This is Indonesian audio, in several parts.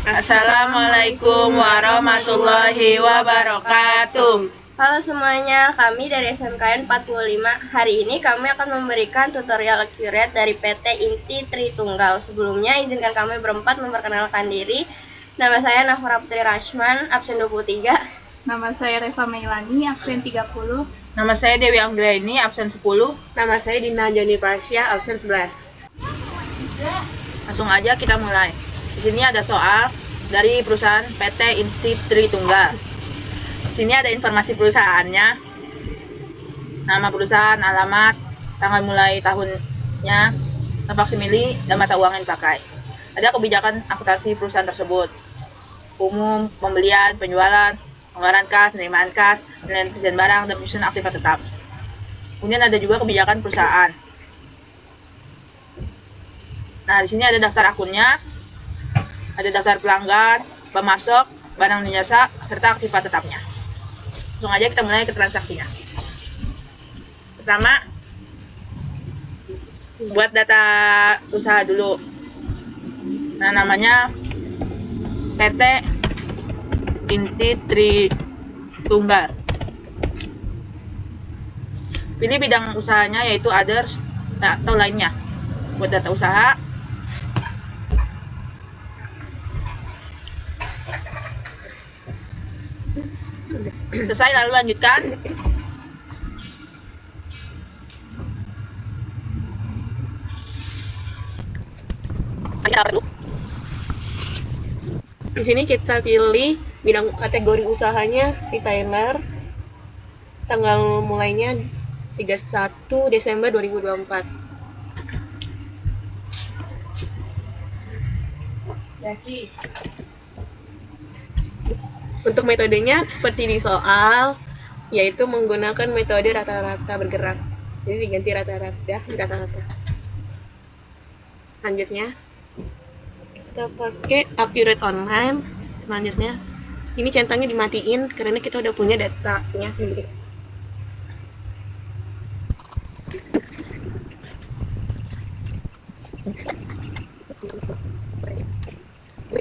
Assalamualaikum warahmatullahi wabarakatuh. Halo semuanya, kami dari SMKN 45. Hari ini kami akan memberikan tutorial accurate dari PT Inti Tritunggal. Sebelumnya, izinkan kami berempat memperkenalkan diri. Nama saya Nafara Putri Rashman, absen 23. Nama saya Reva Meilani, absen 30. Nama saya Dewi Anggraini, absen 10. Nama saya Dina Jani Prasya, absen 11. Langsung aja kita mulai. Di sini ada soal dari perusahaan PT Inti Tritunggal. Di sini ada informasi perusahaannya, nama perusahaan, alamat, tanggal mulai tahunnya, faksimili, dan mata uang yang dipakai. Ada kebijakan akuntansi perusahaan tersebut, umum, pembelian, penjualan, pengeluaran kas, penerimaan kas, penilaian penjualan barang, dan penyusunan aktiva tetap. Kemudian ada juga kebijakan perusahaan. Nah, di sini ada daftar akunnya, ada daftar pelanggan, pemasok, barang dan jasa, serta aktiva tetapnya. Langsung aja kita mulai ke transaksinya. Pertama, buat data usaha dulu. Nah, namanya PT Inti Tritunggal. Pilih bidang usahanya yaitu others atau lainnya. Buat data usaha, selesai lalu lanjutkan. Di sini kita pilih bidang kategori usahanya retailer. Tanggal mulainya 31 Desember 2024. Untuk metodenya seperti di soal, yaitu menggunakan metode rata-rata bergerak. Jadi diganti rata-rata. Selanjutnya, kita pakai accurate online. Selanjutnya, ini centangnya dimatiin karena kita udah punya datanya sendiri.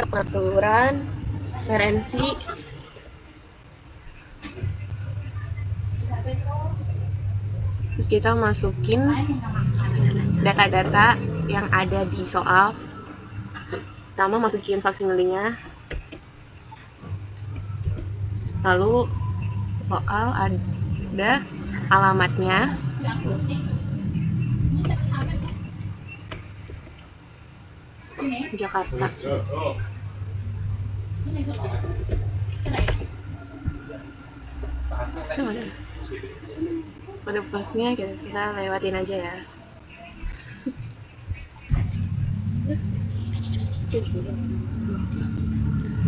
Peraturan, referensi, terus kita masukin data-data yang ada di soal. Pertama masukin faksimilenya, lalu soal ada alamatnya, Jakarta. Pada posnya kita lewatin aja ya.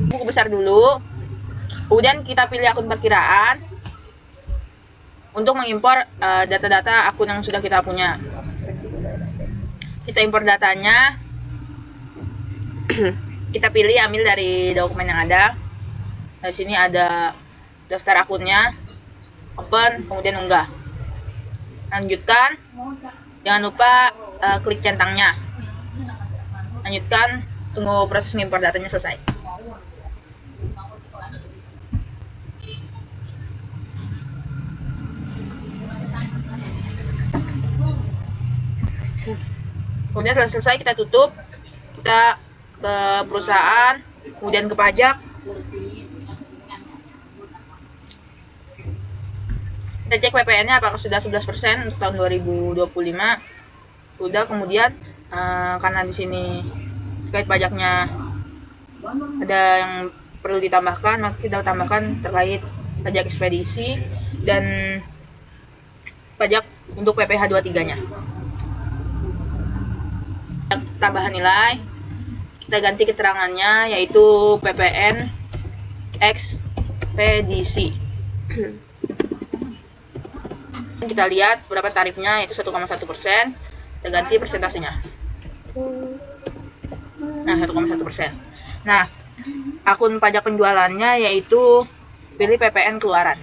Buku besar dulu. Kemudian kita pilih akun perkiraan untuk mengimpor data-data akun yang sudah kita punya. Kita impor datanya. Kita pilih ambil dari dokumen yang ada. Di sini ada daftar akunnya, open, kemudian unggah. Lanjutkan. Jangan lupa klik centangnya. Lanjutkan, tunggu proses mengimpor datanya selesai. Kemudian setelah selesai kita tutup, kita ke perusahaan, kemudian ke pajak. Kita cek PPN-nya apakah sudah 11% untuk tahun 2025. Sudah, kemudian karena di sini terkait pajaknya ada yang perlu ditambahkan, maka kita tambahkan terkait pajak ekspedisi dan pajak untuk PPh 23-nya. Tambahan nilai, kita ganti keterangannya yaitu PPN ekspedisi. Kita lihat berapa tarifnya, yaitu 1,1%. Kita ganti persentasenya. Nah, 1,1%. Nah, akun pajak penjualannya yaitu pilih PPN keluaran.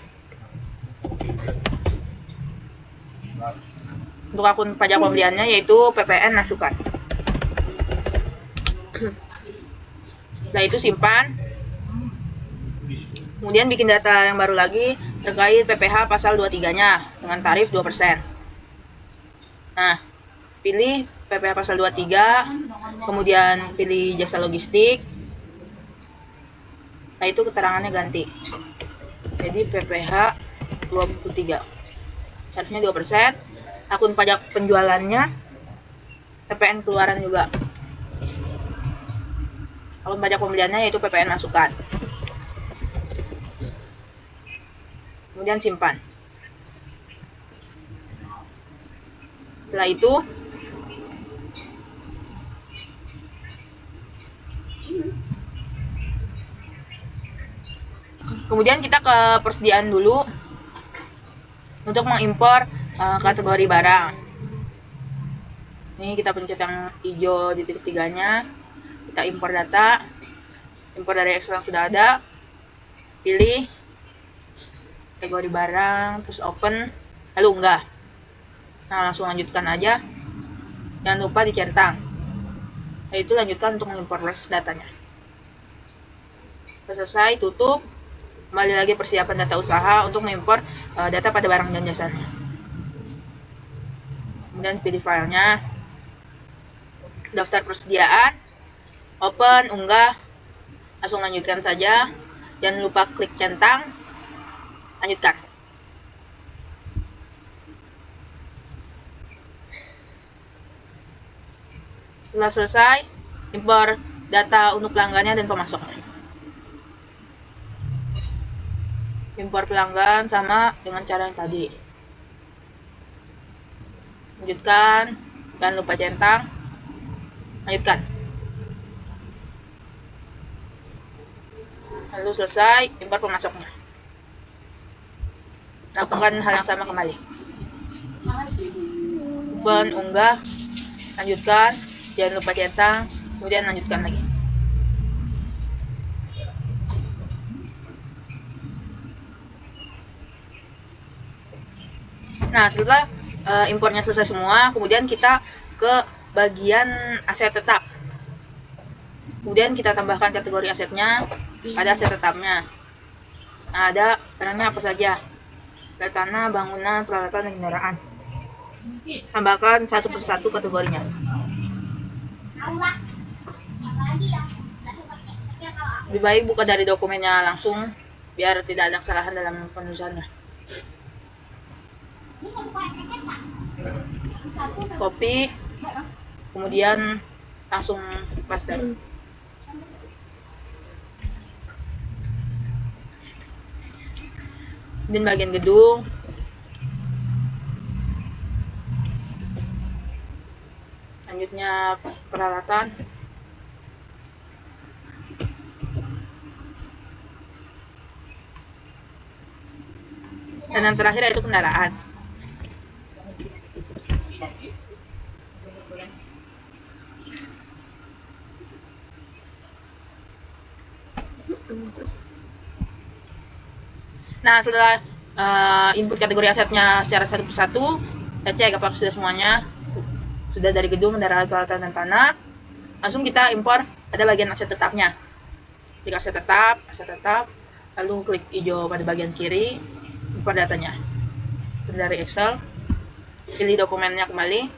Untuk akun pajak pembeliannya yaitu PPN masukan. Setelah itu simpan. Kemudian bikin data yang baru lagi terkait PPh pasal 23-nya dengan tarif 2%. Nah, pilih PPh pasal 23, kemudian pilih jasa logistik. Nah, itu keterangannya ganti. Jadi PPh 23. Tarifnya 2%. Akun pajak penjualannya, PPN keluaran juga. Akun pajak pembeliannya yaitu PPN masukan. Kemudian simpan. Setelah itu kemudian kita ke persediaan dulu untuk mengimpor kategori barang. Ini kita pencet yang hijau di titik 3-nya. Kita impor data. Impor dari Excel yang sudah ada. Pilih kategori barang, terus open, lalu unggah. Nah, langsung lanjutkan aja. Jangan lupa dicentang. Nah, itu lanjutkan untuk mengimpor proses datanya. Selesai, tutup. Kembali lagi persiapan data usaha untuk mengimpor data pada barang dan jasanya. Kemudian pilih filenya, daftar persediaan, open, unggah, langsung lanjutkan saja. Jangan lupa klik centang, lanjutkan. Setelah selesai, impor data untuk pelanggannya dan pemasoknya. Impor pelanggan sama dengan cara yang tadi. Lanjutkan, jangan lupa centang, lanjutkan. Lalu selesai, impor pemasoknya. Lakukan hal yang sama kembali. Open, unggah, lanjutkan, jangan lupa centang, kemudian lanjutkan lagi. Nah, setelah impornya selesai semua, kemudian kita ke bagian aset tetap. Kemudian kita tambahkan kategori asetnya pada aset tetapnya. Nah, ada barangnya apa saja? Ada tanah, bangunan, peralatan, dan kendaraan. Tambahkan satu persatu kategorinya. Lebih baik buka dari dokumennya langsung, biar tidak ada kesalahan dalam penulisannya. Copy, kemudian langsung paste. Dan bagian gedung, selanjutnya peralatan, dan yang terakhir yaitu kendaraan. Nah, setelah input kategori asetnya secara satu persatu, kita cek apakah sudah semuanya sudah dari gedung, kendaraan, peralatan, dan tanah. Langsung kita impor pada bagian aset tetapnya. Klik aset tetap, lalu klik hijau pada bagian kiri, impor datanya. Dari Excel, pilih dokumennya kembali,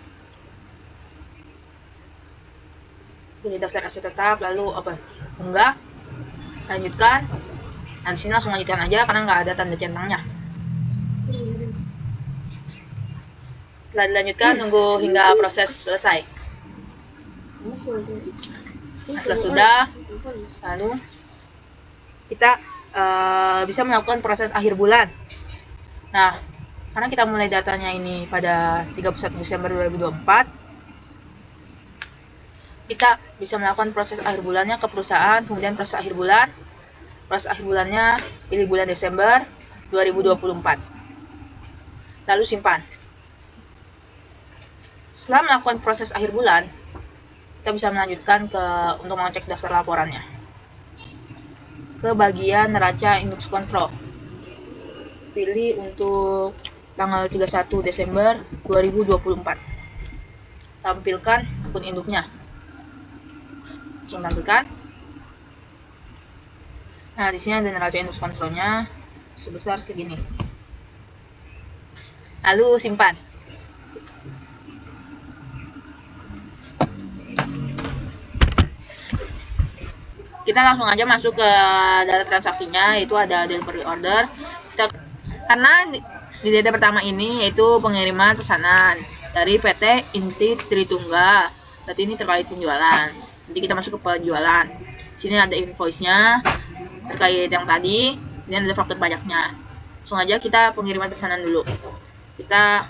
pilih daftar aset tetap, lalu open, unggah, lanjutkan. Nah, di sini langsung lanjutkan aja karena nggak ada tanda centangnya. Setelah dilanjutkan, tunggu hingga proses selesai. Setelah sudah, lalu kita bisa melakukan proses akhir bulan. Nah, karena kita mulai datanya ini pada 31 Desember 2024, kita bisa melakukan proses akhir bulannya ke perusahaan, kemudian proses akhir bulan. Proses akhir bulannya pilih bulan Desember 2024. Lalu simpan. Setelah melakukan proses akhir bulan, kita bisa melanjutkan untuk mengecek daftar laporannya. Ke bagian neraca indeks kontrol. Pilih untuk tanggal 31 Desember 2024. Tampilkan akun induknya. Langsung tampilkan. Nah, di sini ada neraca indeks kontrolnya sebesar segini. Lalu simpan. Kita langsung aja masuk ke data transaksinya, yaitu ada delivery order. Karena di data pertama ini yaitu pengiriman pesanan dari PT Inti Tritunggal. Berarti ini terkait penjualan. Nanti kita masuk ke penjualan. Sini ada invoice-nya terkait yang tadi, dan ada faktur pajaknya. Langsung aja kita pengiriman pesanan dulu. Kita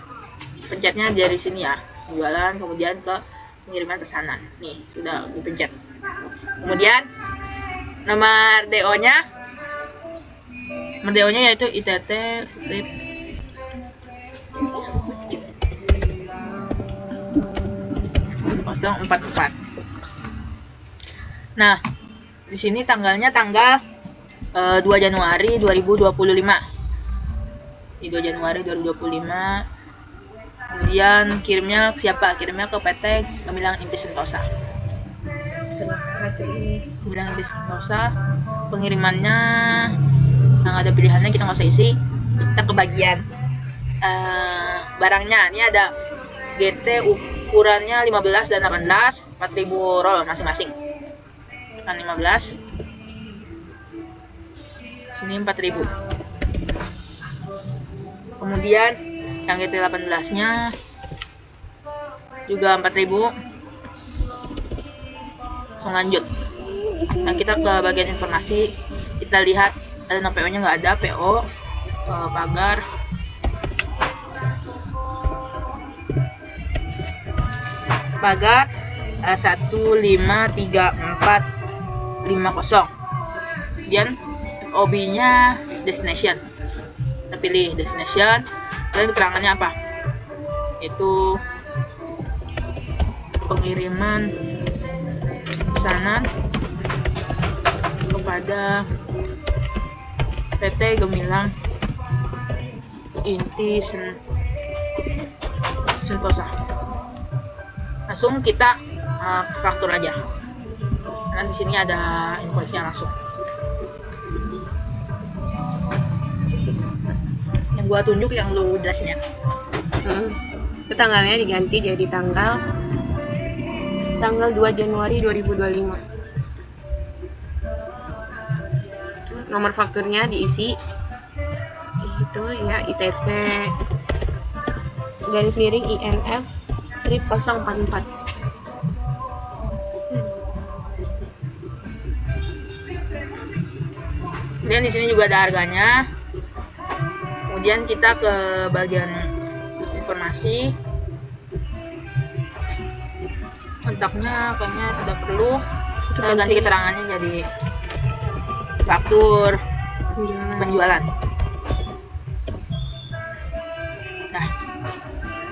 pencetnya dari sini ya, penjualan, kemudian ke pengiriman pesanan. Nih, sudah dipencet. Kemudian nomor DO-nya yaitu ITT strip 044. Nah, di sini tanggalnya tanggal 2 Januari 2025. Di 2 Januari 2025. Kemudian kirimnya siapa? Kirimnya ke PT Gemilang Inti Sentosa. Gemilang Inti Sentosa. Pengirimannya yang ada pilihannya, kita nggak usah isi. Kita ke bagian barangnya. Ini ada GT ukurannya 15 dan 18, 4.000 roll masing-masing. Kan 15. Sini 4.000. Kemudian yang GT 18-nya juga 4.000. Langsung lanjut. Nah, kita ke bagian informasi. Kita lihat ada PO-nya nggak ada. PO pagar. Pagar 153450. Kemudian OB-nya destination. Kita pilih destination. Dan keterangannya apa? Itu pengiriman pesanan kepada PT Gemilang Inti Sentosa. Langsung kita faktur aja. Karena di sini ada invoice-nya langsung. Yang gua tunjuk yang ludasnya. Itu tanggalnya diganti jadi tanggal 2 Januari 2025. Nomor fakturnya diisi itu ya, ITT garis miring INF strip 044. Kemudian di sini juga ada harganya. Kemudian kita ke bagian informasi. Kontaknya kayaknya tidak perlu. Kita ganti keterangannya jadi faktur penjualan. Nah,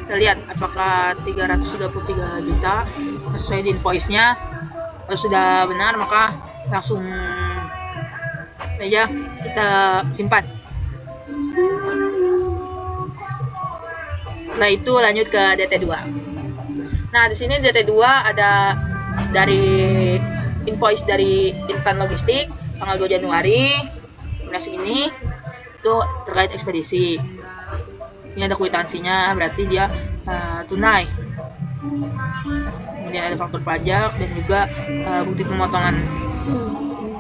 kita lihat apakah 333 juta sesuai di invoice-nya. Kalau sudah benar, maka langsung saja kita simpan. Setelah itu lanjut ke DT2. Nah, di sini DT2 ada dari invoice dari Intan Logistik tanggal 2 Januari segini, itu terkait ekspedisi. Ini ada kwitansinya, berarti dia tunai. Kemudian ada faktur pajak dan juga bukti pemotongan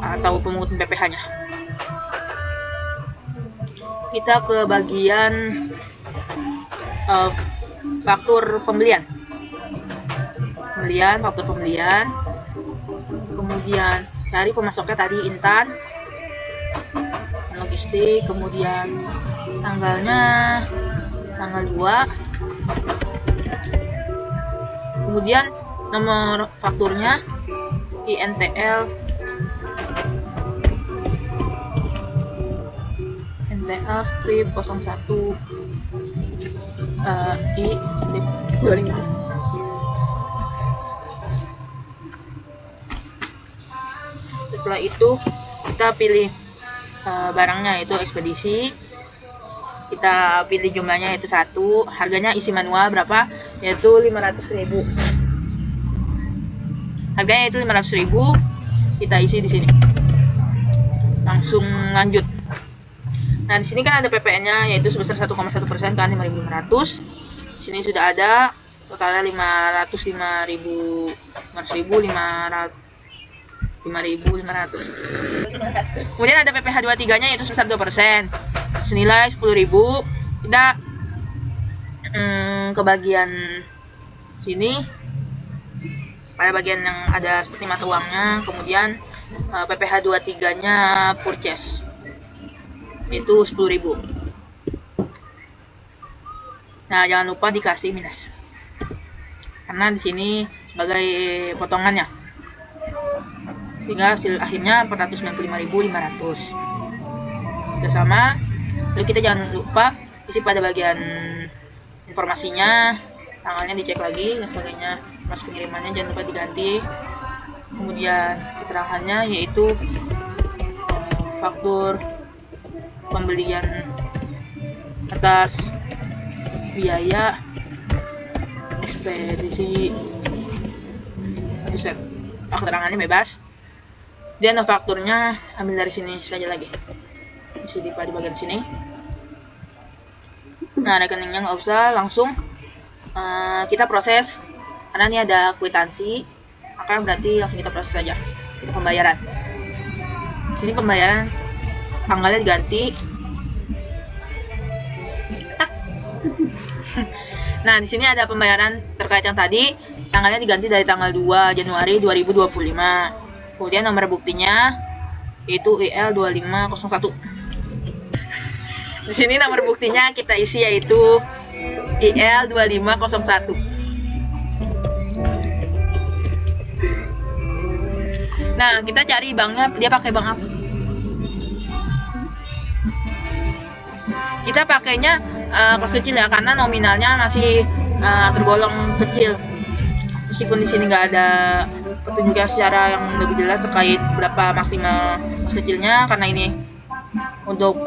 atau pemungutan PPh-nya. Kita ke bagian faktur pembelian. Faktur pembelian. Kemudian cari pemasoknya tadi Intan Logistik, kemudian tanggalnya tanggal 2. Kemudian nomor fakturnya INTL strip 01 I strip 25. Setelah itu kita pilih barangnya, yaitu ekspedisi. Kita pilih jumlahnya yaitu 1, harganya isi manual berapa, yaitu 500.000. Harganya itu 500.000, kita isi di sini. langsung lanjut. Nah, di sini kan ada PPN-nya yaitu sebesar 1,1% kan 5.500. Di sini sudah ada totalnya 5.500. Kemudian ada PPh 23-nya yaitu sebesar 2%. Senilai 10.000. Kita ke bagian sini pada bagian yang ada seperti mata uangnya, kemudian PPh 23-nya purchase itu 10.000. Nah, jangan lupa dikasih minus karena di sini sebagai potongannya, sehingga hasil akhirnya 495.500. Sudah sama. Lalu kita jangan lupa isi pada bagian informasinya, tanggalnya dicek lagi dan sebagainya, mas pengirimannya jangan lupa diganti. Kemudian keterangannya yaitu faktur pembelian atas biaya ekspedisi satu set. Keterangannya bebas. Dan fakturnya ambil dari sini saja lagi. Isi di bagian sini. Nah, rekeningnya nggak usah, langsung kita proses karena ini ada kwitansi, maka berarti langsung kita proses saja untuk pembayaran. Sini pembayaran tanggalnya diganti. Nah, di sini ada pembayaran terkait yang tadi, tanggalnya diganti dari tanggal 2 Januari 2025. Kemudian nomor buktinya yaitu IL2501. Di sini nomor buktinya kita isi yaitu IL2501. Nah, kita cari banknya, dia pakai bank apa? Kita pakainya kelas kecil ya, karena nominalnya masih tergolong kecil. Meskipun di sini nggak ada petunjuknya secara yang lebih jelas terkait berapa maksimal kelas kecilnya, karena ini untuk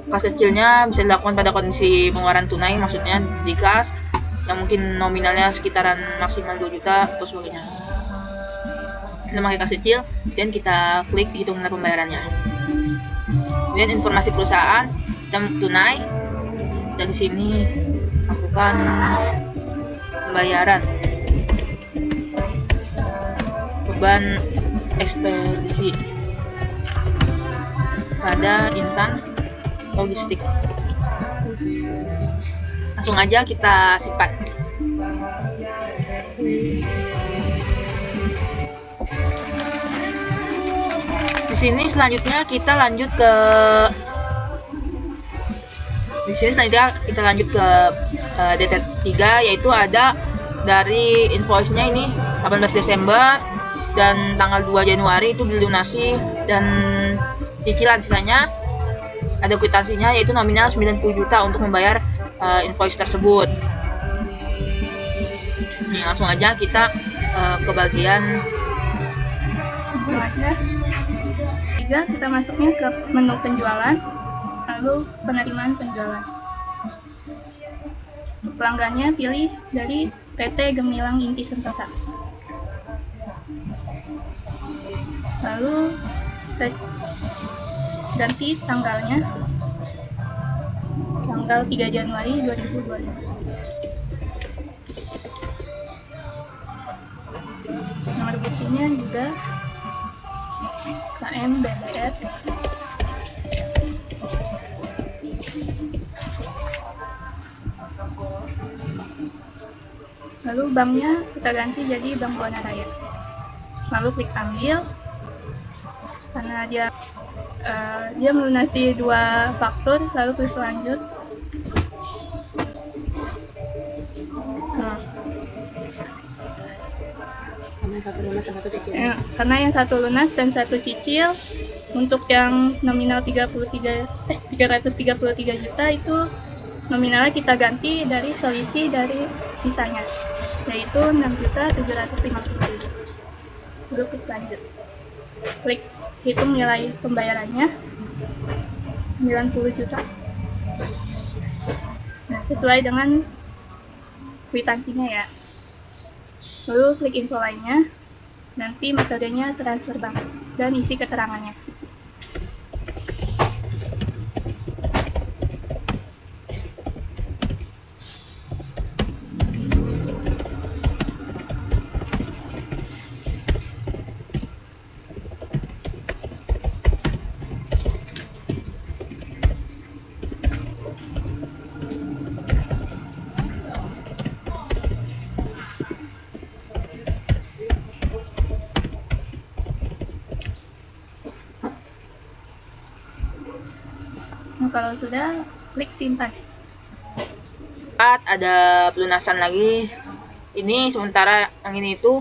kelas kecilnya bisa dilakukan pada kondisi pengeluaran tunai, maksudnya di kas yang mungkin nominalnya sekitaran maksimal 2 juta atau sebagainya. Kita pakai kas kecil dan kita klik hitung nilai pembayarannya. Kemudian informasi perusahaan, kita tunai, dan di sini lakukan pembayaran beban ekspedisi pada insan logistik. Langsung aja kita simpan. Di sini selanjutnya kita lanjut ke DT3, yaitu ada dari invoice-nya ini 18 Desember dan tanggal 2 Januari itu dilunasi, dan cicilan sisanya ada kwitansinya yaitu nominal 90 juta untuk membayar invoice tersebut. Nih, langsung aja kita ke bagian Langsung aja. 3, kita masuknya ke menu penjualan, lalu penerimaan penjualan. Pelanggannya pilih dari PT Gemilang Inti Sentosa. Lalu ganti tanggalnya, tanggal 3 Januari 2025. Nomor buktinya juga KMBBF. Lalu banknya kita ganti jadi Bank Buana Raya. Lalu klik ambil, karena dia melunasi 2 faktur, lalu klik lanjut. Karena yang satu lunas dan satu cicil, untuk yang nominal 333 juta itu nominalnya kita ganti dari selisih dari sisanya, yaitu 6.750.000. Lalu klik lanjut. Klik hitung nilai pembayarannya 90 juta. Nah, sesuai dengan kwitansinya ya. Lalu klik info lainnya, nanti metodenya transfer bank dan isi keterangannya. Nah, kalau sudah, klik simpan. Ada pelunasan lagi. Ini sementara yang ini itu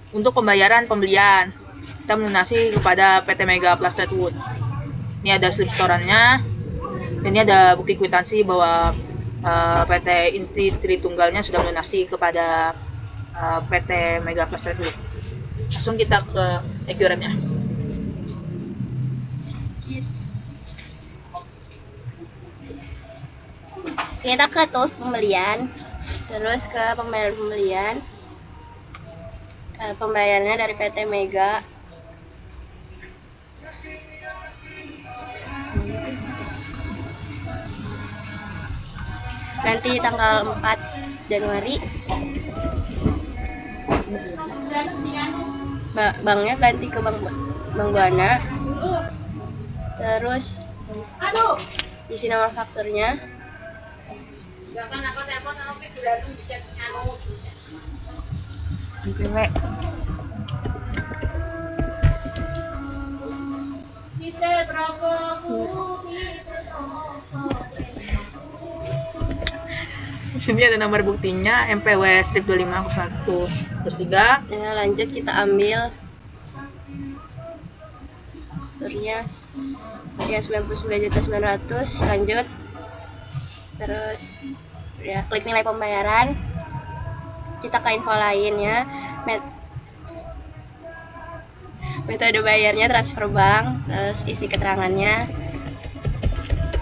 untuk pembayaran pembelian. Kita melunasi kepada PT Mega Plus Redwood. Ini ada slip setorannya. Dan ini ada bukti kwitansi bahwa PT Inti Tritunggalnya sudah melunasi kepada PT Mega Plus Redwood. Langsung kita ke Accurate-nya. Kita ke tools pembelian, terus ke pembayaran pembayarannya dari PT Mega. Nanti tanggal 4 Januari banknya ganti ke Bank Buana. Terus isi nomor fakturnya. Di sini ada nomor buktinya MPW strip 2501 terus 3. Nah, lanjut kita ambil fakturnya ya 99.900. Lanjut, terus ya klik nilai pembayaran, kita ke info lain ya. Metode bayarnya transfer bank, terus isi keterangannya,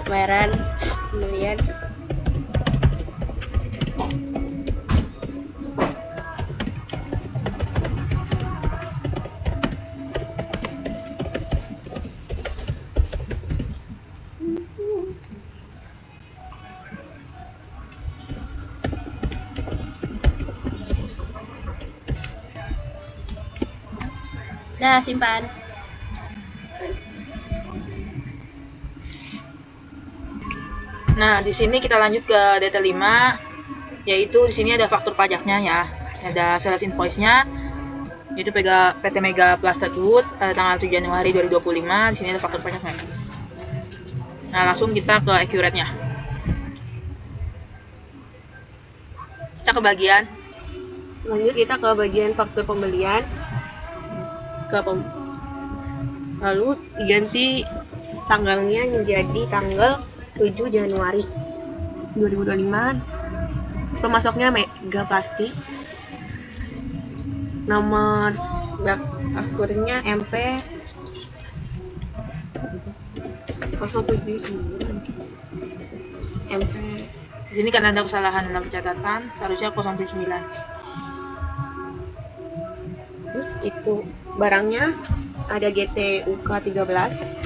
pembayaran pembelian. Dah, simpan. Nah, di sini kita lanjut ke detail 5, yaitu di sini ada faktur pajaknya ya. Ada sales invoice-nya, yaitu PT Mega Plus Redwood tanggal 7 Januari 2025. Di sini ada faktur pajaknya. Nah, langsung kita ke Accurate-nya. Kita ke bagian. Lanjut kita ke bagian faktur pembelian. Lalu diganti tanggalnya menjadi tanggal 7 Januari 2025. Pemasoknya Mega Plastik. Nomor fakturnya MP 079. MP. Di sini kan ada kesalahan dalam pencatatan, harusnya 079. Terus itu barangnya ada GTUK 13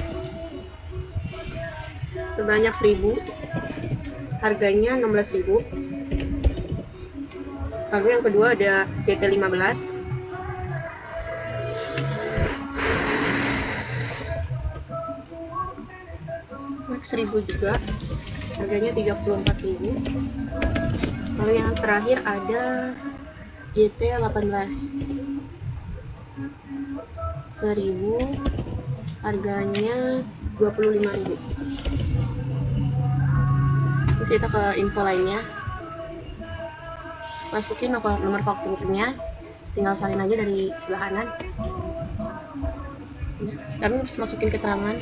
sebanyak 1000, harganya 16.000. Lalu yang kedua ada GT 15 1000 juga, harganya 34.000. Lalu yang terakhir ada GT 18 1000, harganya 25.000. Terus kita ke info lainnya, masukin nomor fakturnya, tinggal salin aja dari sebelah kanan. Kami harus masukin keterangan.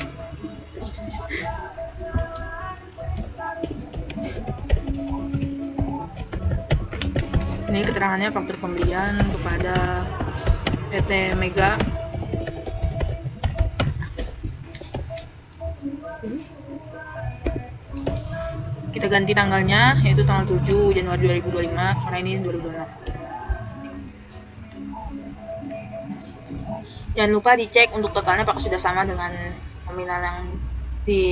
Ini keterangannya faktur pembelian kepada PT Mega. Kita ganti tanggalnya, yaitu tanggal 7 Januari 2025, karena ini 2026. Jangan lupa dicek untuk totalnya apakah sudah sama dengan nominal yang di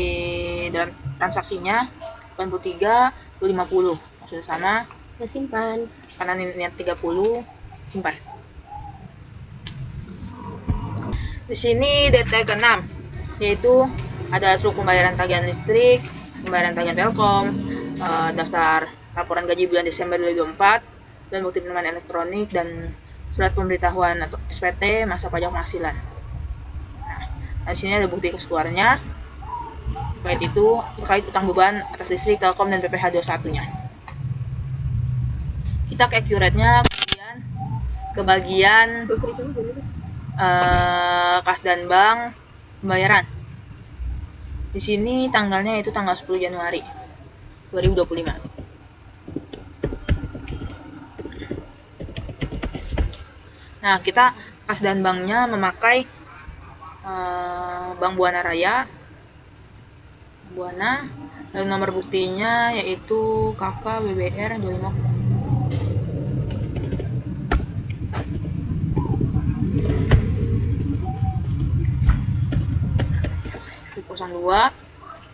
dalam transaksinya. 83, 250 sudah sama. Ya, simpan. Karena ini niat 30, simpan. Di sini detail ke-6, yaitu ada struktur pembayaran tagihan listrik, pembayaran tagihan Telkom, daftar laporan gaji bulan Desember 2024, dan bukti penerimaan elektronik, dan surat pemberitahuan atau SPT masa pajak penghasilan. Nah, di sini ada bukti keseluruhannya. terkait utang beban atas listrik, Telkom, dan PPh 21-nya. Kita ke accurate-nya, kemudian ke bagian kas dan bank pembayaran. Di sini tanggalnya itu tanggal 10 Januari 2025. Nah, kita kas dan banknya memakai Bank Buana Raya, Buana, dan nomor buktinya yaitu KK BBR 25 02.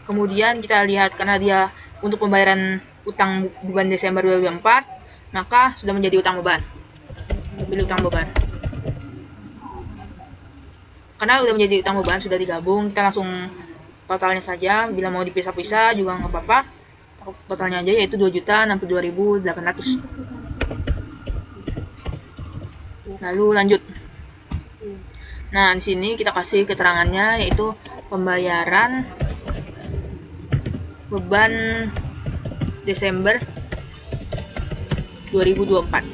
Kemudian kita lihat karena dia untuk pembayaran utang beban Desember 2024, maka sudah menjadi utang beban. Pilih utang beban. Karena sudah menjadi utang beban, sudah digabung, kita langsung totalnya saja. Bila mau dipisah-pisah juga nggak apa-apa. Totalnya aja yaitu 2.062.800. Lalu lanjut. Nah, di sini kita kasih keterangannya yaitu pembayaran beban Desember 2024.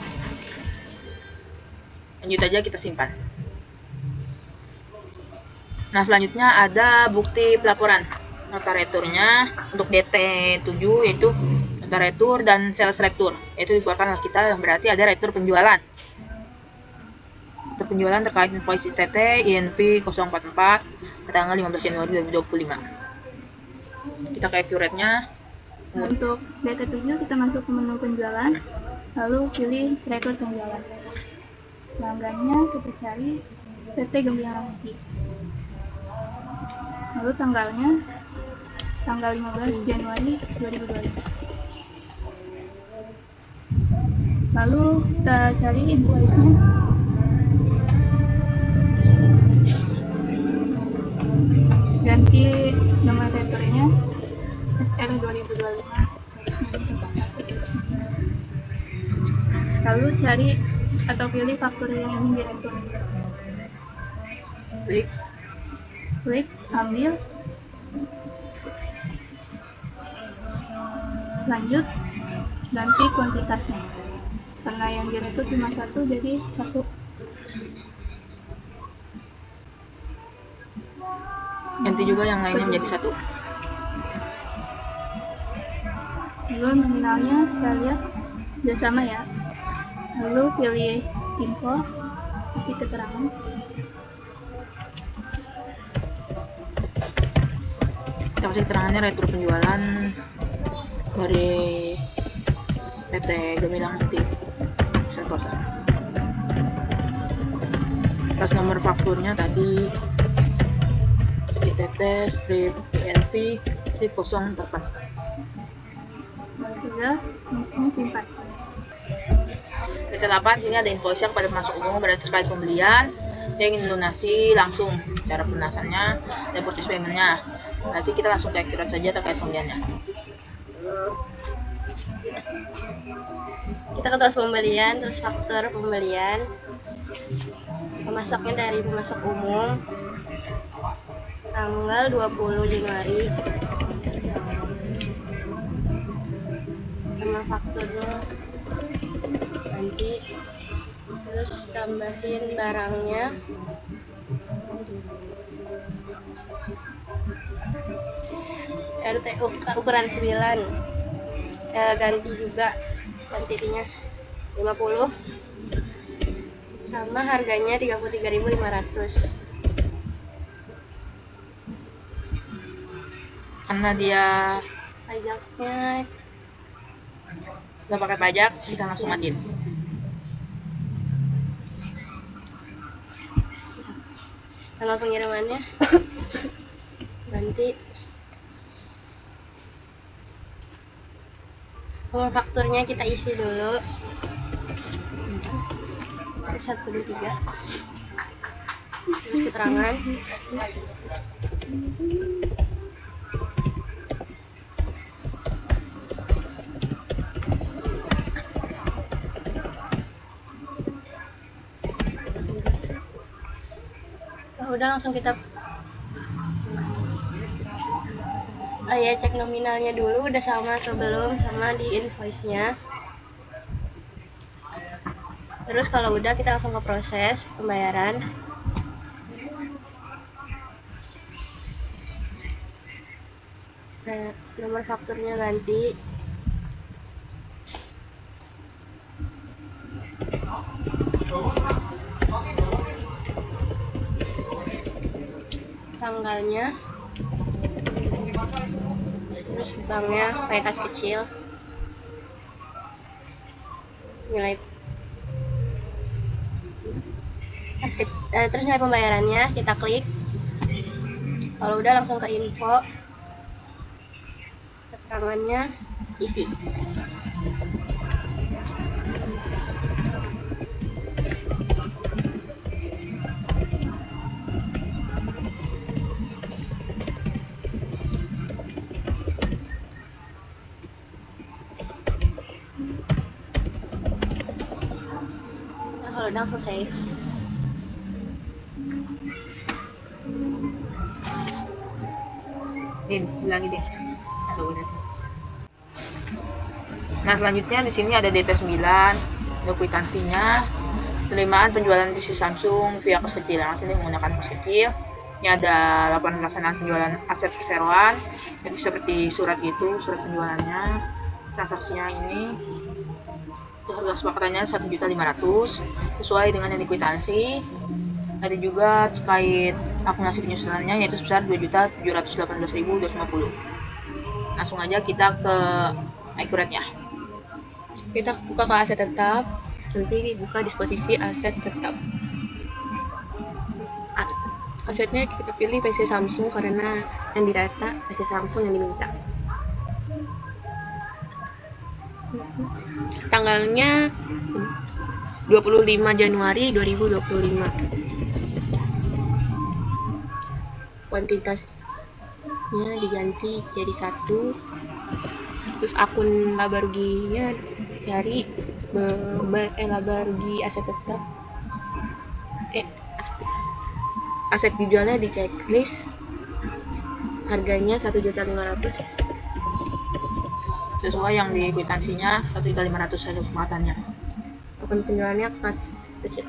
Lanjut aja, kita simpan. Nah, selanjutnya ada bukti pelaporan nota returnya untuk DT7 yaitu nota retur dan sales retur, yaitu dikeluarkan oleh kita, yang berarti ada retur penjualan. Retur penjualan terkait invoice ITT INV 044 tanggal 15 Januari 2025. Kita ke accurate-nya. Untuk DT7 kita masuk ke menu penjualan, lalu pilih retur penjualan. Pelanggannya kita cari PT Gemilang Mukti. Lalu tanggalnya tanggal 15 Januari 2025. Lalu kita cari invoice-nya. Ganti nomor returnya SR 2025-901. Lalu cari atau pilih faktur yang ingin diretur. Klik, ambil, lanjut, ganti kuantitasnya. Karena yang diretur cuma 1, jadi 1. Ganti juga yang lainnya menjadi 1. Lalu nominalnya kita lihat sudah sama ya. Lalu pilih info, isi keterangan. Kita kasih keterangannya retur penjualan dari PT Gemilang Mukti Sentosa. Pas nomor fakturnya tadi ITT strip INV strip 044. Nah, sudah, ini simpan. PT8 sini ada invoice kepada pemasok umum berarti terkait pembelian. Dia ingin lunasi langsung cara pelunasannya dan purchase payment-nya. Berarti kita langsung ke accurate saja terkait pembeliannya. Kita ke tos pembelian, terus faktur pembelian. Pemasoknya dari pemasok umum tanggal 20 Januari. Sama fakturnya nanti, terus tambahin barangnya. RTU ukuran 9 ganti juga, gantinya 50 sama harganya 33.500. Karena dia pajaknya nggak pakai pajak, kita langsung matiin. tanggal pengirimannya nanti. Nomor fakturnya kita isi dulu 123, terus keterangan. Udah langsung kita ya cek nominalnya dulu udah sama atau belum sama di invoice-nya. Terus kalau udah kita langsung ke proses pembayaran. Nah, nomor fakturnya ganti. Tanggalnya, terus banknya pakai kas kecil, nilai kas kecil, terus nilai pembayarannya kita klik. Kalau udah langsung ke info, keterangannya isi. Kalau udah langsung save. Ini ulangi deh. Aduh, udah sih. Nah, selanjutnya di sini ada DT9, ada kwitansinya, penerimaan penjualan PC Samsung via kas kecil. Nah, ini menggunakan kas kecil. Ini ada laporan pelaksanaan penjualan aset perseroan, jadi seperti surat gitu, surat penjualannya, transaksinya ini. Untuk harga kesepakatannya 1.500.000 sesuai dengan yang dikwitansi. Ada juga terkait akumulasi penyusulannya yaitu sebesar 2.718.250. Langsung aja kita ke Accurate-nya. Kita buka ke aset tetap, nanti buka disposisi aset tetap. Asetnya kita pilih PC Samsung karena yang didata PC Samsung yang diminta. Tanggalnya 25 Januari 2025. Kuantitasnya diganti jadi 1. Terus akun laba ruginya cari laba rugi aset tetap. Aset dijualnya di checklist. Harganya 1.500.000. Sesuai yang di kwitansinya 1.500.000 saja kesepakatannya. Akun penjualannya kas kecil.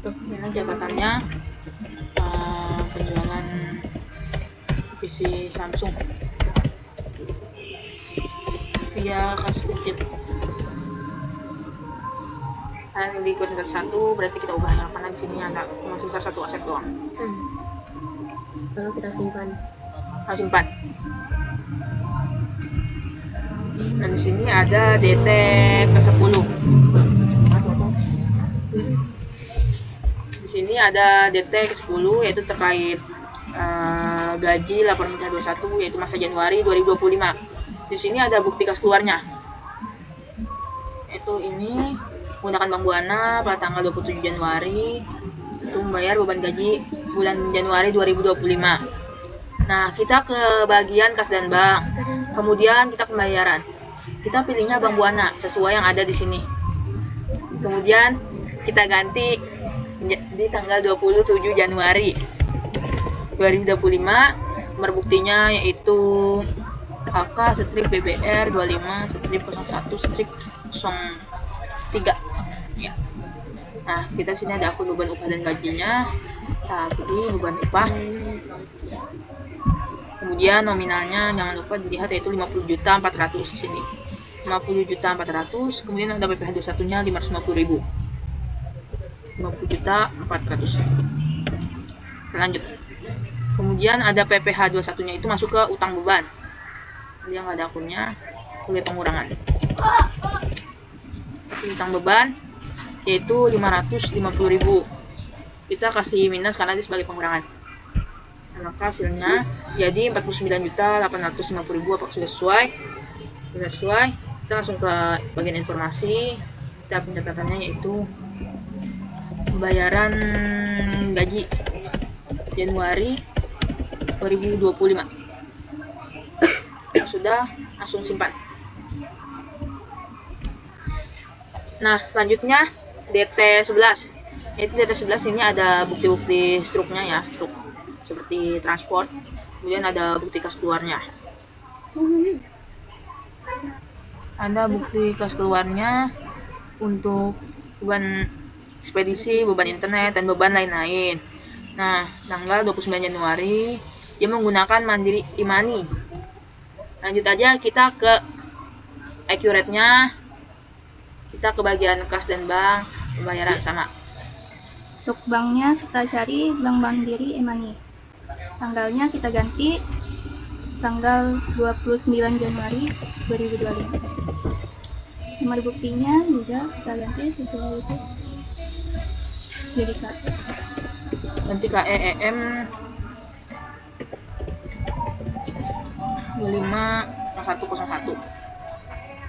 Tuh, Ini catatannya penjualan PC Samsung via kas kecil. Karena yang di kuintal 1 berarti kita ubah ya, karena di sini ada cuma sisa 1 aset doang. Lalu kita simpan. Harus simpan. Dan di sini ada DT ke-10. Di sini ada DT ke-10 yaitu terkait gaji laporan minta 21 yaitu masa Januari 2025. Di sini ada bukti kas keluarnya. Yaitu ini menggunakan Bank Buana pada tanggal 27 Januari untuk membayar beban gaji bulan Januari 2025. Nah, kita ke bagian kas dan bank. Kemudian kita pembayaran. Kita pilihnya Bank Buana sesuai yang ada di sini. Kemudian kita ganti di tanggal 27 Januari 2025. Nomor buktinya yaitu KK/BBR 25/01/03. Ya. Nah, kita sini ada akun beban upah dan gajinya. Kita pilih beban upah. Kemudian nominalnya jangan lupa dilihat yaitu 50.400.000 di sini. 50.400.000. Kemudian ada PPh 21-nya 550.000. 50.400.000. Lanjut. Kemudian ada PPh 21-nya itu masuk ke utang beban. Dia nggak ada akunnya, sebagai pengurangan. Utang beban yaitu 550.000. Kita kasih minus karena dia sebagai pengurangan. Maka hasilnya jadi 49.850.000. Apakah sudah sesuai? Sudah sesuai. Kita langsung ke bagian informasi. Kita pencatatannya yaitu pembayaran gaji Januari 2025. Sudah, langsung simpan. Nah, selanjutnya DT11. Yaitu DT11 ini ada bukti-bukti struknya ya, struk seperti seperti transport, kemudian ada bukti kas keluarnya. Ada bukti kas keluarnya untuk beban ekspedisi, beban internet, dan beban lain-lain. Nah, tanggal 29 Januari dia menggunakan Mandiri e-money. Lanjut aja kita ke Accurate-nya. Kita ke bagian kas dan bank, pembayaran sama. Untuk banknya kita cari Bank Mandiri e-money. Tanggalnya kita ganti tanggal 29 Januari 2025. Nomor buktinya juga kita ganti sesuai itu. Jadi Nanti KEEM 250101.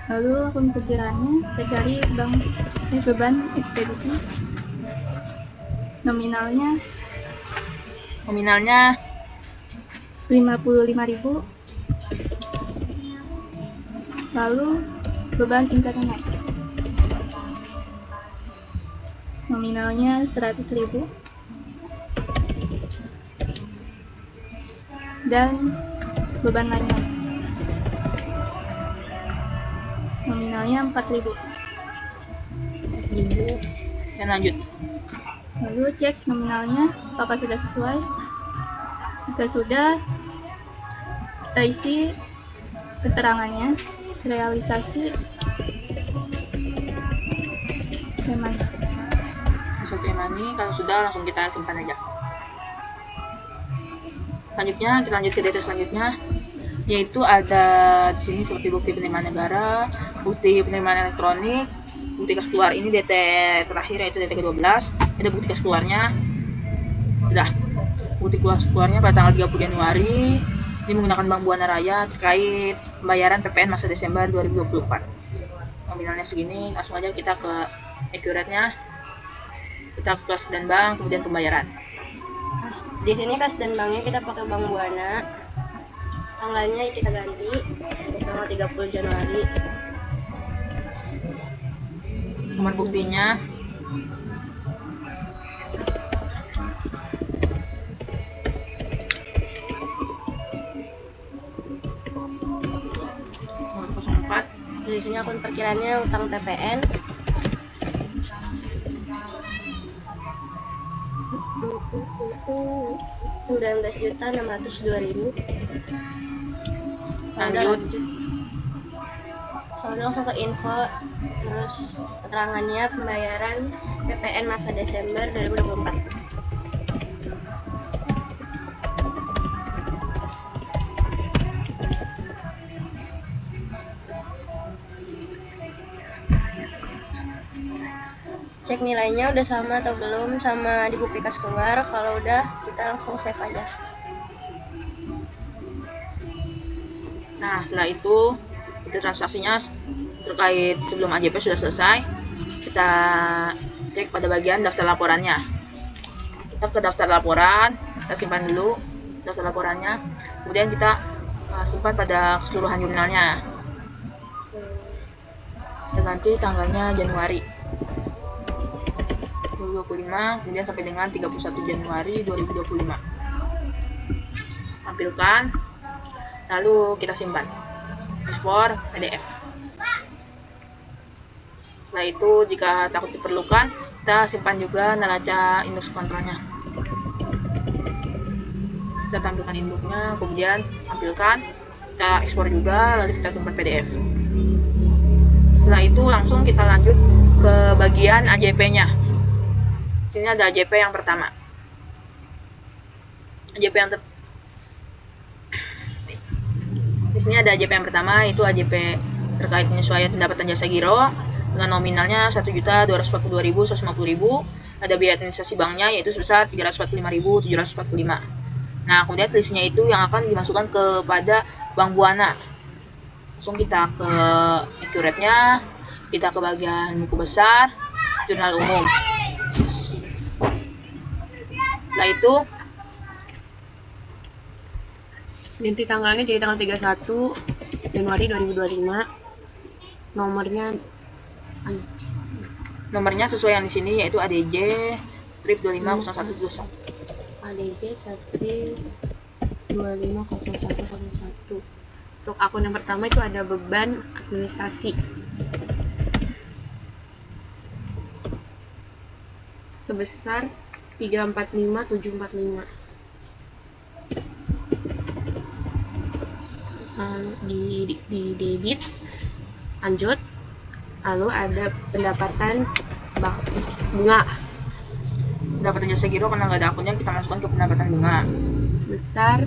lalu akun perkiraannya kita cari beban ekspedisi. Nominalnya 55.000. Lalu beban internet nominalnya 100.000 dan beban lainnya nominalnya 4.000. Dan lanjut. Lalu cek nominalnya apakah sudah sesuai. Jika sudah, kita isi keterangannya, realisasi e-money. Result e-money, kalau sudah langsung kita simpan aja. Selanjutnya kita lanjut ke data selanjutnya, yaitu ada di sini seperti bukti penerimaan negara, bukti penerimaan elektronik, bukti kas keluar. Ini DT terakhir yaitu DT ke-12. Ada bukti kas keluarnya. Sudah. Bukti kas keluarnya pada tanggal 30 Januari. Ini menggunakan Bank Buana Raya terkait pembayaran PPN masa Desember 2024. Nominalnya segini. Langsung aja kita ke Accurate-nya. Kita ke kas dan bank, kemudian pembayaran. Di sini kas dan banknya kita pakai Bank Buana. Tanggalnya kita ganti tanggal 30 Januari. Nomor buktinya nomor 04. Di sini akun perkiraannya utang PPN 19.602.000. Lanjut. Soalnya langsung ke info, terus keterangannya pembayaran PPN masa Desember 2024. Cek nilainya udah sama atau belum sama di bukti kas keluar. Kalau udah, kita langsung save aja. Nah, setelah itu transaksinya terkait sebelum AJP sudah selesai. Kita cek pada bagian daftar laporannya. Kita ke daftar laporan, kita simpan dulu daftar laporannya. Kemudian kita simpan pada keseluruhan jurnalnya. Kita ganti tanggalnya Januari 2025, kemudian sampai dengan 31 Januari 2025. Tampilkan, lalu kita simpan ekspor PDF. Setelah itu jika takut diperlukan, kita simpan juga neraca induk kontrolnya. Kita tampilkan induknya, kemudian tampilkan, kita ekspor juga, lalu kita simpan PDF. Setelah itu langsung kita lanjut ke bagian AJP-nya. Di sini ada AJP yang pertama. Di sini ada AJP yang pertama, itu AJP terkait penyesuaian pendapatan jasa giro dengan nominalnya 1.242.150.000. Ada biaya administrasi banknya yaitu sebesar 345.745. Nah, kemudian selisihnya itu yang akan dimasukkan kepada Bank Buana. Langsung kita ke Accurate-nya, kita ke bagian buku besar, jurnal umum. Setelah itu ganti tanggalnya jadi tanggal 31 Januari 2025. Nomornya sesuai yang di sini yaitu ADJ strip 250121. ADJ Satri 250101. Untuk akun yang pertama itu ada beban administrasi sebesar 345.745. Di debit, lanjut. Lalu ada pendapatan bunga. Pendapatan jasa giro karena nggak ada akunnya, kita masukkan ke pendapatan bunga Sebesar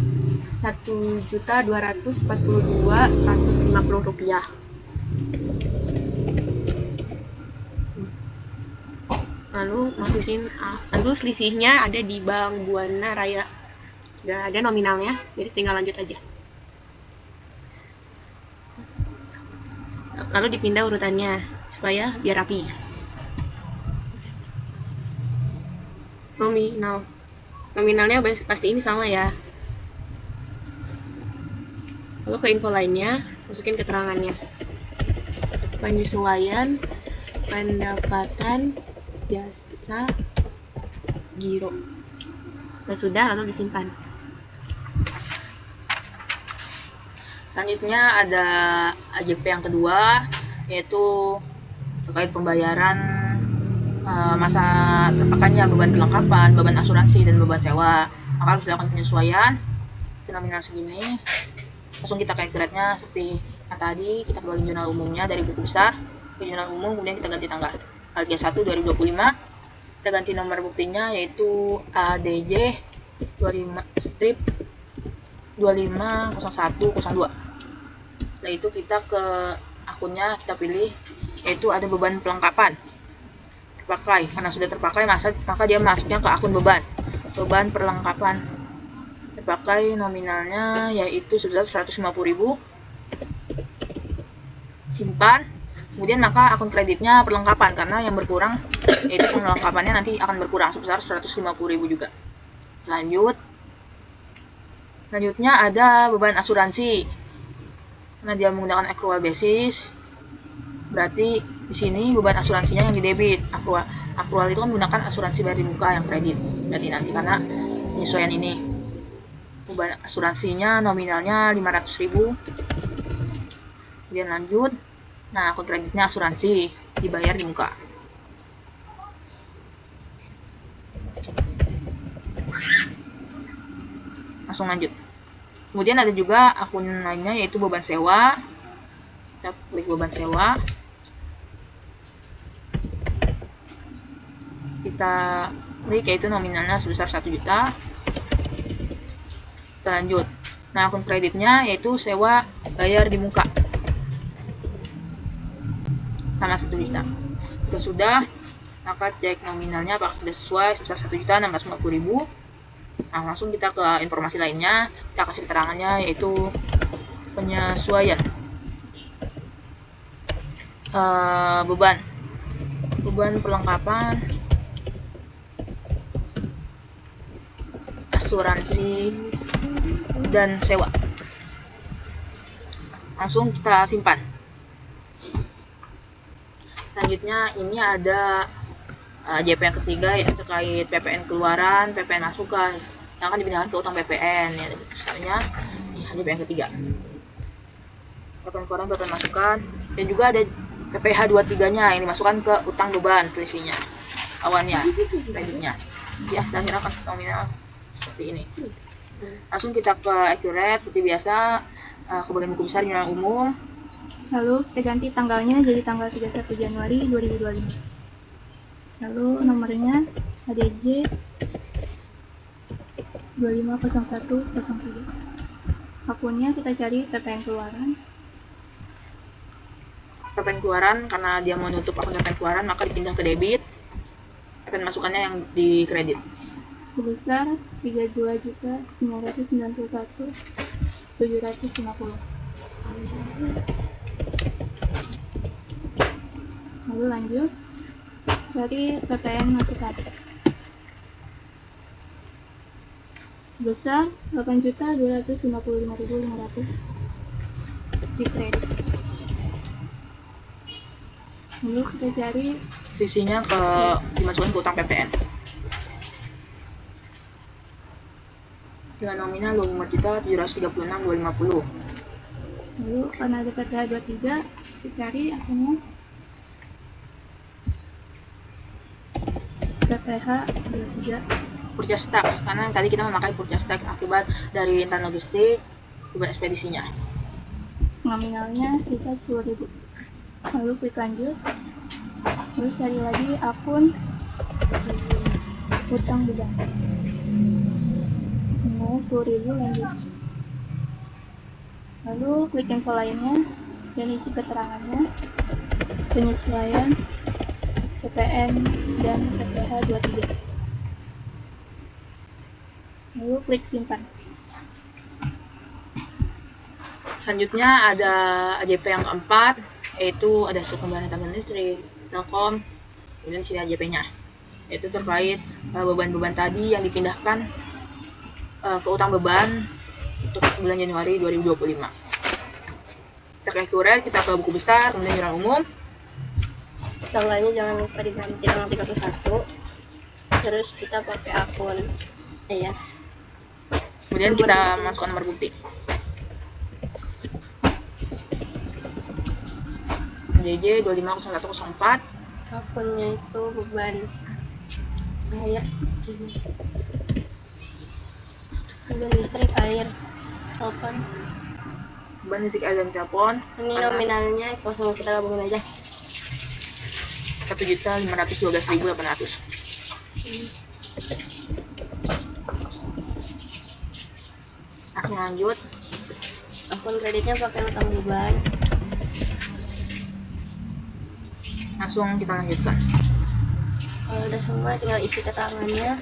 Rp1.242.150. Lalu selisihnya ada di Bank Buana Raya. Udah ada nominalnya, jadi tinggal lanjut aja. Lalu dipindah urutannya supaya biar rapi. Nominalnya pasti ini sama ya. Lalu ke info lainnya, masukin keterangannya. Penyesuaian pendapatan jasa giro. Sudah, lalu disimpan. Selanjutnya ada AJP yang kedua, yaitu terkait pembayaran masa terpakainya beban perlengkapan, beban asuransi, dan beban sewa. Maka harus dilakukan penyesuaian. Itu nominal segini. Langsung kita calculate-nya seperti yang tadi, kita keluarin jurnal umumnya dari buku besar ke jurnal umum, kemudian kita ganti tanggal. Tanggal 1 2025. Kita ganti nomor buktinya yaitu ADJ 250102. Setelah itu kita ke akunnya, kita pilih yaitu ada beban perlengkapan terpakai. Karena sudah terpakai, maka dia masuknya ke akun beban perlengkapan terpakai. Nominalnya yaitu sebesar 150.000. Simpan. Kemudian maka akun kreditnya perlengkapan, karena yang berkurang yaitu perlengkapannya nanti akan berkurang sebesar 150.000 juga. Selanjutnya ada beban asuransi. Karena dia menggunakan accrual basis, berarti di sini beban asuransinya yang di debit. Accrual itu kan menggunakan asuransi bayar di muka, yang kredit. Berarti nanti karena penyesuaian ini beban asuransinya nominalnya 500.000. Kemudian lanjut. Nah, akun kreditnya asuransi dibayar di muka. Langsung lanjut. Kemudian ada juga akun lainnya yaitu beban sewa. Kita klik beban sewa. Kita klik yaitu nominalnya sebesar 1 juta. Kita lanjut. Nah, akun kreditnya yaitu sewa bayar di muka. Sama 1 juta. Jika sudah, maka cek nominalnya apakah sudah sesuai sebesar 1.650.000. Nah, langsung kita ke informasi lainnya. Kita kasih keterangannya yaitu penyesuaian beban perlengkapan asuransi dan sewa. Langsung kita simpan. Selanjutnya ini ada JP yang ketiga, yaitu terkait PPN keluaran, PPN masukan yang akan dipindahkan ke utang PPN. Ya, misalnya ini JP yang ketiga, PPN keluaran, PPN masukan, dan juga ada PPh 23-nya yang dimasukkan ke utang beban selisihnya awannya, kreditnya. Ya, dan akan nominal seperti ini. Langsung kita ke accurate seperti biasa, ke bagian buku besar jurnal umum. Lalu kita ganti tanggalnya jadi tanggal 31 Januari 2025. Lalu nomornya ADJ 250103. Akunnya kita cari PPN keluaran. PPN keluaran, karena dia mau nutup akun PPN keluaran, maka dipindah ke debit. PPN masukannya yang di kredit. Sebesar 32.991.750. Lalu lanjut. Cari PPN masukan sebesar 8.255.500 di kredit. Lalu kita cari Sisinya dimasukkan ke utang PPN. dengan nominal 24.736.250. Lalu karena ada PTH 23, dicari akunnya PTH 23. Purchase tax, karena tadi kita memakai purchase tax akibat dari intan logistik, akibat ekspedisinya. Nominalnya sisa 10.000. Lalu klik lanjut. Lalu cari lagi akun utang beban. Nominalnya 10.000, lanjut. Lalu klik info lainnya dan isi keterangannya, penyesuaian PPN dan PTH 23. Lalu klik simpan. Selanjutnya ada AJP yang keempat, yaitu ada suku bunga tambahan listrik, Telkom, kemudian sini AJP-nya, yaitu terkait beban-beban tadi yang dipindahkan ke utang beban untuk bulan Januari 2025. Kita ke accurate, kita ke buku besar, kemudian iuran umum. Tanggalnya jangan lupa diganti tanggal 31. Terus kita pakai akun ya. Kemudian kita masukkan nomor bukti. JJ 250104. Akunnya itu beban air, beban listrik, air, telepon. Beban listrik, air, dan telepon. Ini nominalnya kosong, kita gabungin aja. 1.512.800. Langsung lanjut. Akun kreditnya pakai utang beban. Langsung kita lanjutkan. Kalau udah semua tinggal isi keterangannya.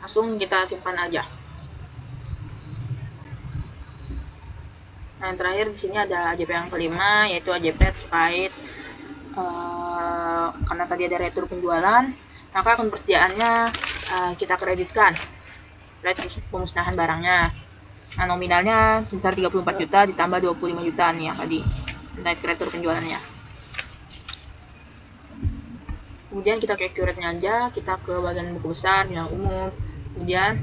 Langsung kita simpan aja. Nah, yang terakhir di sini ada AJP yang kelima, yaitu AJP terkait karena tadi ada retur penjualan, maka akun persediaannya kita kreditkan pemusnahan barangnya. Nah, nominalnya sebesar 34 juta ditambah 25 juta nih yang tadi terkait retur penjualannya. Kemudian kita ke accurate-nya aja, kita ke bagian buku besar, yang umum. Kemudian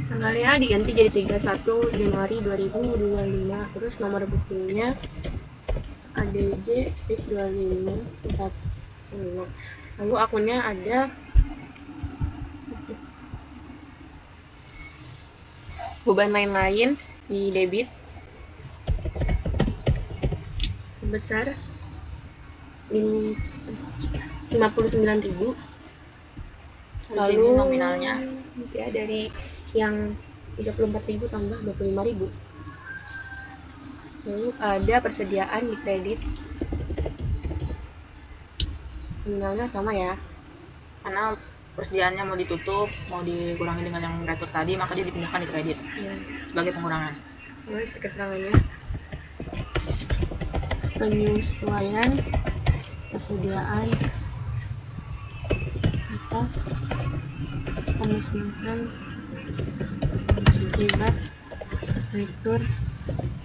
Tanggalnya diganti jadi 31 Januari 2025. Terus nomor bukunya ADJ 2541. Lalu akunnya ada beban lain-lain di debit sebesar 59.000. di sini nominalnya ya dari yang 34.000 tambah 25.000. Lalu ada persediaan di kredit, nominalnya sama ya, karena persediaannya mau ditutup, mau dikurangi dengan yang retur tadi, maka dia dipindahkan di kredit sebagai pengurangan. Terus keterangannya penyesuaian persediaan atas pemusnahan akibat retur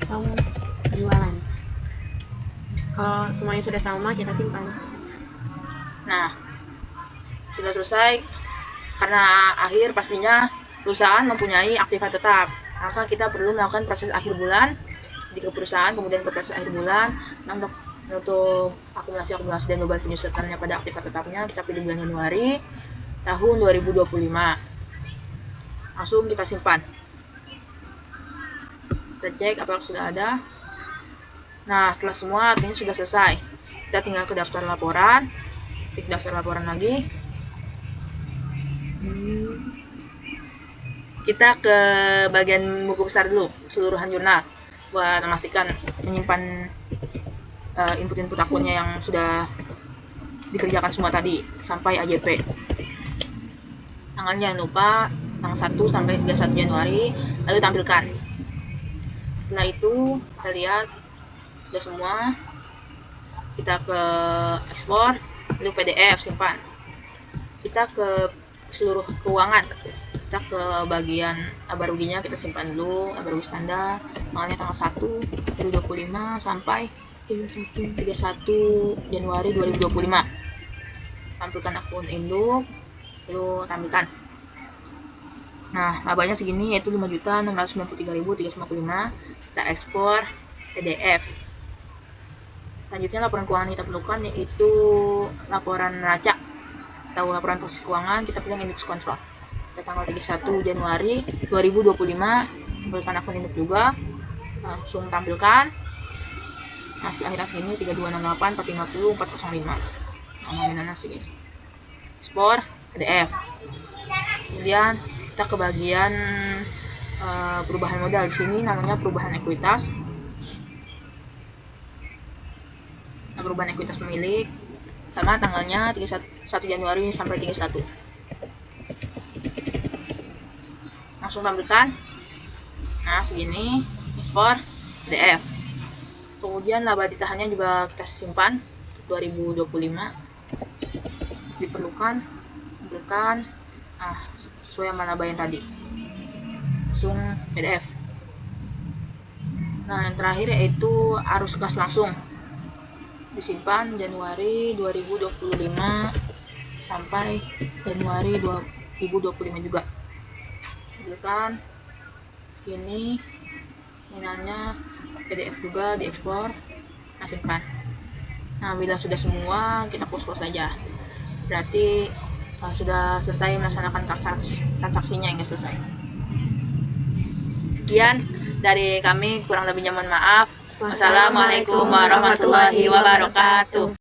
penjualan. Kalau semuanya sudah sama, kita simpan. Nah, sudah selesai. Karena akhir pastinya perusahaan mempunyai aktiva tetap, maka kita perlu melakukan proses akhir bulan di perusahaan, kemudian ke proses akhir bulan. Nah, untuk akumulasi dan beban penyusutannya pada aktiva tetapnya kita pilih bulan Januari tahun 2025. Langsung kita simpan. Kita cek apakah sudah ada. Nah, setelah semua artinya sudah selesai. Kita tinggal ke daftar laporan. Klik daftar laporan lagi. Kita ke bagian buku besar dulu, keseluruhan jurnal, buat memastikan menyimpan input-input akunnya yang sudah dikerjakan semua tadi sampai AJP. Tanggalnya jangan lupa tanggal 1 sampai 31 Januari, lalu tampilkan. Setelah itu kita lihat sudah semua, kita ke ekspor, lalu PDF simpan. Kita ke seluruh keuangan, kita ke bagian laba ruginya, kita simpan dulu laba rugi standar, tanggalnya tanggal 1 dari 25 sampai 31 Januari 2025. Tampilkan akun induk, lalu tampilkan. Nah, labanya segini, yaitu 5.693.355. Kita ekspor PDF. Selanjutnya laporan keuangan kita perlukan, yaitu laporan neraca atau laporan proses keuangan. Kita pilih induk kontrol. Kita tanggal 31 Januari 2025, tampilkan akun induk juga, langsung tampilkan. Nah, akhirnya segini 3268 450 405. Nominalnya segini. Ekspor PDF. Kemudian kita ke bagian perubahan modal. Di sini namanya perubahan ekuitas. Nah, perubahan ekuitas pemilik. Sama tanggalnya 1 Januari sampai 31. Langsung tampilkan. Nah, segini. Ekspor PDF. Kemudian laba ditahannya juga kita simpan 2025. Diperlukan tampilkan sesuai sama laba yang tadi. Langsung PDF. Nah, yang terakhir yaitu arus kas langsung. Disimpan Januari 2025 sampai Januari 2025 juga. Tampilkan ini nominalnya PDF juga, diekspor, hasilkan. Nah, bila sudah semua, kita close saja. Berarti sudah selesai melaksanakan transaksinya hingga selesai. Sekian dari kami, kurang lebihnya mohon maaf. Wassalamualaikum warahmatullahi wabarakatuh.